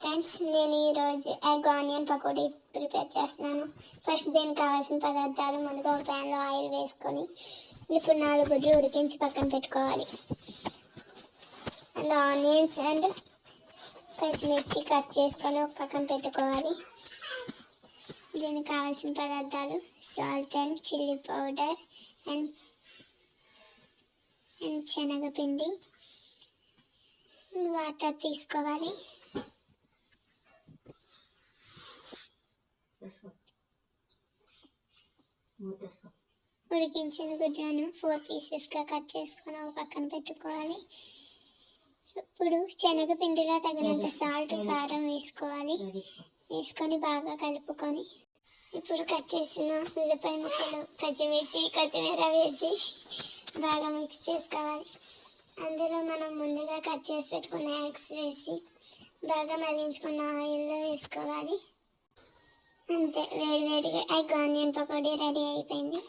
Friends, నేను ఈరోజు egg onion pakodi prepare చేస్తున్నాను. ఫస్ట్ దీనికి కావాల్సిన పదార్థాలు: ముందుగా ఒక ప్యాన్లో ఆయిల్ వేసుకొని ఇప్పుడు 4 గుడ్లు ఉడికించి పక్కన పెట్టుకోవాలి. అండ్ ఆనియన్స్ అండ్ పచ్చిమిర్చి కట్ చేసుకొని ఒక పక్కన పెట్టుకోవాలి. దీనికి కావాల్సిన పదార్థాలు: salt and chilli powder and శనగపిండి, వాటర్ తీసుకోవాలి. ఉడికించిన గుడ్లను 4 పీసెస్గా కట్ చేసుకొని ఒక పక్కన పెట్టుకోవాలి. ఇప్పుడు శనగపిండిలో తగినంత సాల్ట్, కారం వేసుకొని బాగా కలుపుకొని ఇప్పుడు కట్ చేసిన ఉల్లిపాయ ముక్కలు, పచ్చిమిర్చి, కొత్తిమీర వేసి బాగా మిక్స్ చేసుకోవాలి. అందులో మనం ముందుగా కట్ చేసి పెట్టుకున్న ఎగ్స్ వేసి బాగా మరిగించుకున్న ఆయిల్లో వేసుకోవాలి. అంతే, వేడివేడిగా ఎగ్ ఆనియన్ పకోడీ రెడీ అయిపోయింది.